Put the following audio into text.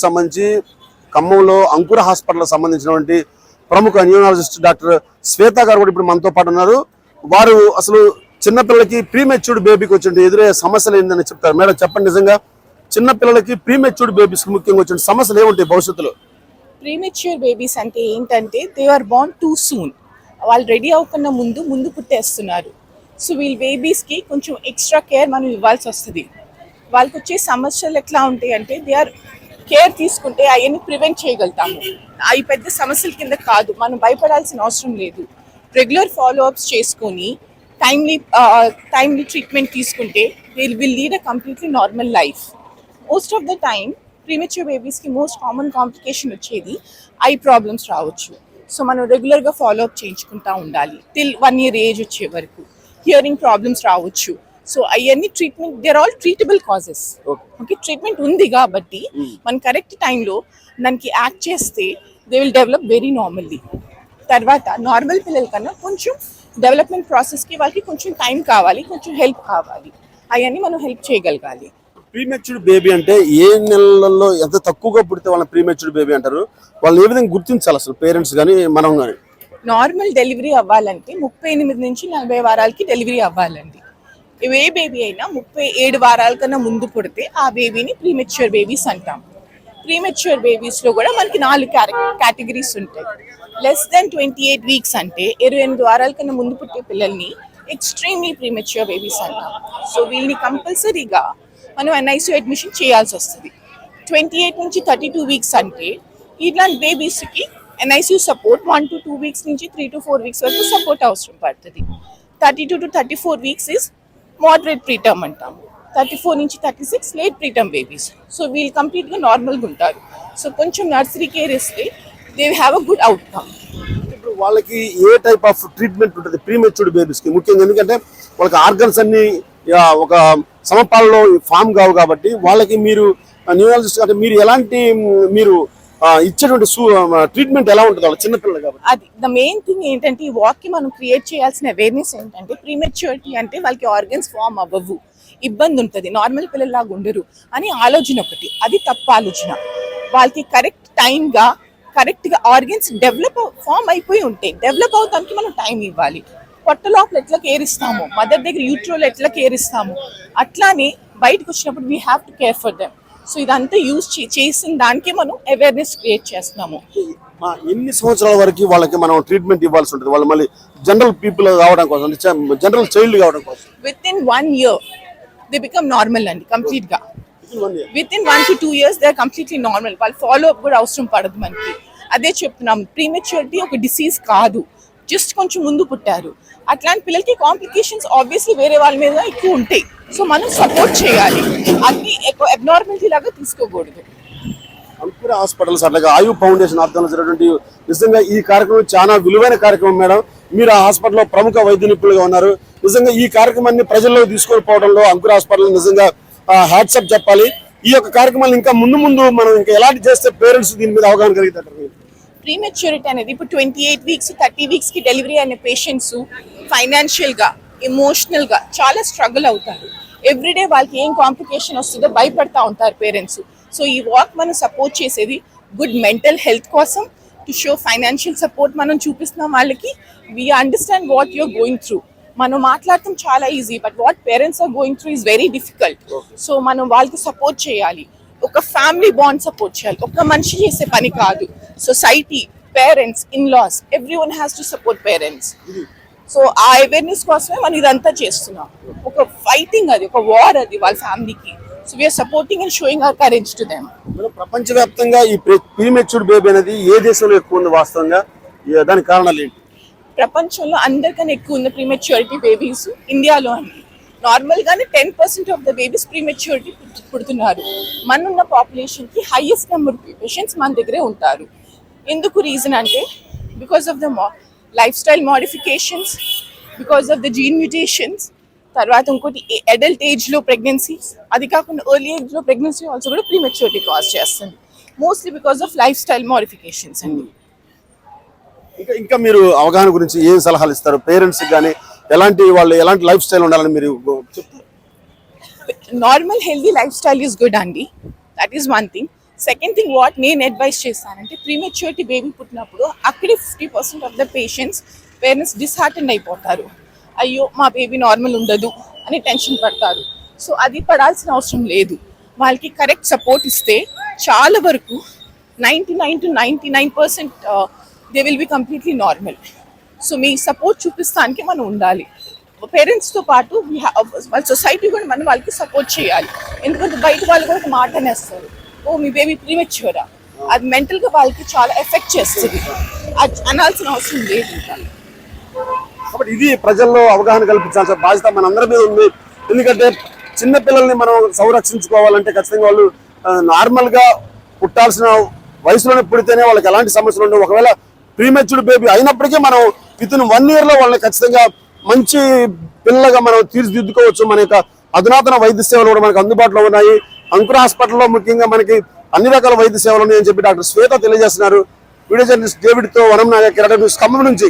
సంబంధించి ఖమ్మంలో అంకుర హాస్పిటల్ సంబంధించినటువంటి ప్రముఖ న్యూరాలజిస్ట్ డాక్టర్ శ్వేత గారు కూడా ఇప్పుడు మనతో పాటు ఉన్నారు. వారు అసలు చిన్నపిల్లలకి ప్రీమెచ్యూర్డ్ బేబీకి వచ్చే ఎదురయ్యే సమస్యలు ఏందని చెప్తారు. మేడం చెప్పండి, నిజంగా చిన్నపిల్లలకి ప్రీమెచ్యూర్డ్ బేబీస్ ముఖ్యంగా వచ్చిన సమస్యలు ఏముంటాయి భవిష్యత్తులో? ప్రీమెచ్యూర్ బేబీస్ అంటే ఏంటంటే they are born too soon. వాళ్ళు రెడీ అవ్వకుండా ముందు పుట్టేస్తున్నారు. సో వీళ్ళ బేబీస్కి కొంచెం ఎక్స్ట్రా కేర్ మనం ఇవ్వాల్సి వస్తుంది. వాళ్ళకి వచ్చే సమస్యలు ఎట్లా ఉంటాయి అంటే దే ఆర్ కేర్ తీసుకుంటే అవన్నీ ప్రివెంట్ చేయగలుగుతాము. అవి పెద్ద సమస్యల కింద కాదు, మనం భయపడాల్సిన అవసరం లేదు. రెగ్యులర్ ఫాలోఅప్స్ చేసుకొని టైమ్లీ ట్రీట్మెంట్ తీసుకుంటే will lead a completely normal life. Most of the time premature బేబీస్కి మోస్ట్ కామన్ కాంప్లికేషన్ వచ్చేది ఐ ప్రాబ్లమ్స్ రావచ్చు. సో మనం రెగ్యులర్గా ఫాలోఅప్ చేయించుకుంటూ ఉండాలి టిల్ 1 year ఏజ్ వచ్చే వరకు. హియరింగ్ ప్రాబ్లమ్స్ రావచ్చు. సో అవన్నీ treatment, they are all treatable causes. Okay, treatment ఉంది కాబట్టి మనం కరెక్ట్ టైంలో దానికి యాక్ట్ చేస్తే they will develop very normally. తర్వాత నార్మల్ పిల్లల కన్నా కొంచెం డెవలప్మెంట్ ప్రాసెస్కి వాళ్ళకి కొంచెం టైం కావాలి, కొంచెం హెల్ప్ కావాలి. అవన్నీ మనం హెల్ప్ చేయగలగాలి. ప్రీమెచ్యూర్డ్ బేబీ అంటే ఏ నెలల్లో ఎంత తక్కువగా పుడితే వాళ్ళ ప్రీమెచ్యూర్డ్ బేబీ అంటారు? వాళ్ళని ఏ విధంగా గుర్తించాలి అసలు పేరెంట్స్ కానీ మనం కానీ? నార్మల్ డెలివరీ అవ్వాలంటే 38 నుంచి 40 వారాలకి డెలివరీ అవ్వాలండి. ఏ బేబీ అయినా 37 వారాల కన్నా ముందు పుడితే ఆ బేబీని ప్రీమెచ్యూర్ బేబీస్ అంటాం. ప్రీమెచ్యూర్ బేబీస్లో కూడా మనకి 4 కేటగిరీస్ ఉంటాయి. లెస్ దెన్ 28 వీక్స్ అంటే 28 వారాల కన్నా ముందు పుట్టే పిల్లల్ని ఎక్స్ట్రీమ్లీ ప్రీమెచ్యూర్ బేబీస్ అంటాం. సో వీళ్ళని కంపల్సరీగా మనం NICU అడ్మిషన్ చేయాల్సి వస్తుంది. 28 నుంచి 32 వీక్స్ అంటే ఇట్లాంటి బేబీస్కి NICU సపోర్ట్ 1 to 2 వీక్స్ నుంచి 3 to 4 వీక్స్ వరకు సపోర్ట్ అవసరం పడుతుంది. 32 to 34 weeks is moderate preterm అంటాము. 34 నుంచి 36 లేట్ ప్రీటర్మ్ బేబీస్. సో వీళ్ళు కంప్లీట్గా నార్మల్గా ఉంటారు. సో కొంచెం నర్సరీ కేర్ ఇస్తే they have a good outcome. ఇప్పుడు వాళ్ళకి ఏ టైప్ ఆఫ్ ట్రీట్మెంట్ ఉంటుంది ప్రీమెచ్యూర్డ్ బేబీస్కి ముఖ్యంగా? ఎందుకంటే వాళ్ళకి ఆర్గన్స్ అన్ని ఒక సమపాలలో ఫామ్ కావు కాబట్టి వాళ్ళకి మీరు న్యూరాలజిస్ట్ అంటే మీరు ఎలాంటి ఇచ్చేటువంటి ట్రీట్మెంట్ ఎలా ఉంటుంది వాళ్ళ చిన్నపిల్లలు కాబట్టి? అది ద మెయిన్ థింగ్ ఏంటంటే ఈ వాక్కి మనం క్రియేట్ చేయాల్సిన అవేర్నెస్ ఏంటంటే ప్రీమెచ్యూరిటీ అంటే వాళ్ళకి ఆర్గన్స్ ఫామ్ అవ్వవు, ఇబ్బంది ఉంటుంది, నార్మల్ పిల్లల్లాగా ఉండరు అని ఆలోచన ఒకటి. అది తప్పు ఆలోచన. వాళ్ళకి కరెక్ట్ టైంగా కరెక్ట్గా ఆర్గన్స్ ఫామ్ అయిపోయి ఉంటాయి. డెవలప్ అవడానికి మనం టైం ఇవ్వాలి. పొట్ట లోపల ఎట్లా కేర్ ఇస్తాము, మదర్ దగ్గర యూట్రోలో ఎట్లా కేర్ ఇస్తాము, అట్లానే బయటకు వచ్చినప్పుడు we have to care for them. So ఇదంతా యూజ్ చేసిన దానికే మనం అవేర్నెస్ క్రియేట్ చేస్తున్నాము. ఎన్ని సంవత్సరాల వరకు వాళ్ళకి మనం ట్రీట్మెంట్ ఇవ్వాల్సి ఉంటుంది? వాళ్ళు మళ్ళీ జనరల్ పీపుల్ కావడం కోసం, జనరల్ చైల్డ్ కావడం కోసం within 1 year they become normal అండి కంప్లీట్ గా. Within 1 to 2 years they are completely normal. వాళ్ళు ఫాలో అప్ కూడా అవసరం పడదు మనకి. అదే చెప్తున్నాం, ప్రీమెచ్యూరిటీ ఒక డిసీజ్ కాదు, జస్ట్ కొంచెం ముందు పుట్టారు. అట్లాంటి పిల్లలకి కాంప్లికేషన్స్ ఆబ్వియస్లీ వేరే వాళ్ళ మీద ఎక్కువ ఉంటాయి. సో మనం సపోర్ట్ చేయాలి, అది ఎక్కువ అబ్నార్మాలిటీ లాగా తీసుకోకూడదు. అంకుర హాస్పిటల్స్ అట్లాగే ఆయు ఫౌండేషన్ ఆధ్వర్యంలో జరిగినటువంటి నిజంగా ఈ కార్యక్రమం చాలా విలువైన కార్యక్రమం. మేడం, మీరు ఆ హాస్పిటల్లో ప్రముఖ వైద్య నిపుణులుగా ఉన్నారు. నిజంగా ఈ కార్యక్రమాన్ని ప్రజల్లో తీసుకొని పోవడంలో అంకుర హాస్పిటల్ నిజంగా హ్యాట్సప్ చెప్పాలి. ఈ యొక్క కార్యక్రమాలు ఇంకా ముందు మనం ఇంకా ఎలాంటి చేస్తే పేరెంట్స్ దీని మీద అవగాహన కలిగితారు? ప్రీమెచ్యూరిటీ అనేది ఇప్పుడు 28 వీక్స్ 30 వీక్స్కి డెలివరీ అనే పేషెంట్స్ ఫైనాన్షియల్గా ఎమోషనల్గా చాలా స్ట్రగుల్ అవుతారు. ఎవ్రీడే వాళ్ళకి ఏం కాంప్లికేషన్ వస్తుందో భయపడతా ఉంటారు పేరెంట్స్. సో ఈ వాక్ మనం సపోర్ట్ చేసేది గుడ్ మెంటల్ హెల్త్ కోసం, టు షో ఫైనాన్షియల్ సపోర్ట్ మనం చూపిస్తున్నాం వాళ్ళకి. We understand what you're going through. మనం మాట్లాడటం చాలా easy, but what parents are going through is very difficult. So మనం వాళ్ళకి సపోర్ట్ చేయాలి, ఒక ఫ్యామిలీ బాండ్ సపోర్ట్ చేయాలి. ఒక మనిషి చేసే పని కాదు. Society, parents, in laws, everyone has to support parents. So ఆ అవేర్నెస్ కోసమే మనం ఇదంతా చేస్తున్నాం. ఒక ఫైటింగ్, అది ఒక వార్, అది వాళ్ళ ఫ్యామిలీకి. So we are supporting and showing our courage to them. ప్రపంచవ్యాప్తంగా ఈ ప్రీమెచ్యూర్డ్ బేబీ అనేది ఏ దేశంలో ఎక్కువ ఉంది వాస్తవంగా? దానికి కారణాలు ఏంటి? ప్రపంచంలో అందరికన్నా ఎక్కువ ఉన్న ప్రీమెచ్యూరిటీ బేబీస్ ఇండియాలో అండి. నార్మల్గానే 10% ఆఫ్ ద బేబీస్ ప్రీమెచ్యూరిటీ పుడుతున్నారు. మనున్న పాపులేషన్కి హైయెస్ట్ నెంబర్ పేషెంట్స్ మన దగ్గరే ఉంటారు. ఎందుకు రీజన్ అంటే because of the lifestyle modifications, because of the gene mutations, తర్వాత ఇంకోటి అడల్ట్ ఏజ్లో ప్రెగ్నెన్సీస్, అది కాకుండా ఎర్లీ ఏజ్లో ప్రెగ్నెన్సీ ఆల్సో కూడా ప్రీమెచ్యూరిటీ కాజ్ చేస్తుంది. Mostly because of lifestyle modifications అండి. ఇంకా మీరు అవగాహన గురించి ఏం సలహాలు ఇస్తారు పేరెంట్స్ కానీ? ఎలాంటి లైఫ్ స్టైల్ ఉండాలని మీరు చెప్తారు? Normal healthy lifestyle is good అండి. That is one thing. Second thing what నేను అడ్వైస్ చేస్తానంటే ప్రీమెచ్యూరిటీ బేబీ పుట్టినప్పుడు అక్కడే 50% ఆఫ్ ద పేరెంట్స్ డిస్హార్టెండ్ అయిపోతారు. అయ్యో మా బేబీ నార్మల్ ఉండదు అని టెన్షన్ పడతారు. సో అది పడాల్సిన అవసరం లేదు. వాళ్ళకి కరెక్ట్ సపోర్ట్ ఇస్తే చాలా వరకు 99 to 99% they will be completely normal. So మీ సపోర్ట్ చూపిస్తానికి మనం ఉండాలి. పేరెంట్స్తో పాటు వాళ్ళ సొసైటీ కూడా మనం వాళ్ళకి సపోర్ట్ చేయాలి. ఎందుకంటే బయట వాళ్ళు కూడా ఒక మాట అనేస్తారు, ఓ మీ బేబీ ప్రీమెచ్యూరా, అది మెంటల్గా వాళ్ళకి చాలా ఎఫెక్ట్ చేస్తుంది. అది అనాల్సిన అవసరం లేదు. ఇంకా కాబట్టి ఇది ప్రజల్లో అవగాహన కల్పించాల్సిన బాధ్యత మనందరి మీద ఉంది. ఎందుకంటే చిన్న పిల్లల్ని మనం సంరక్షించుకోవాలంటే ఖచ్చితంగా వాళ్ళు నార్మల్ గా పుట్టాల్సిన వయసులోనే పుడితేనే వాళ్ళకి ఎలాంటి సమస్యలు ఉండవు. ఒకవేళ ప్రీమెచ్యూర్డ్ బేబీ అయినప్పటికీ మనం విత్ ఇన్ 1 year లో వాళ్ళని ఖచ్చితంగా మంచి పిల్లగా మనం తీర్చిదిద్దుకోవచ్చు. మన యొక్క అధునాతన వైద్య సేవలు కూడా మనకు అందుబాటులో ఉన్నాయి. అంకుర హాస్పిటల్లో ముఖ్యంగా మనకి అన్ని రకాల వైద్య సేవలు ఉన్నాయని చెప్పి డాక్టర్ శ్వేత తెలియజేస్తున్నారు. వీడియో జర్నలిస్ట్ డేవిడ్ తో వనం నాగ, కిరణ్ న్యూస్ ఖమ్మం నుంచి.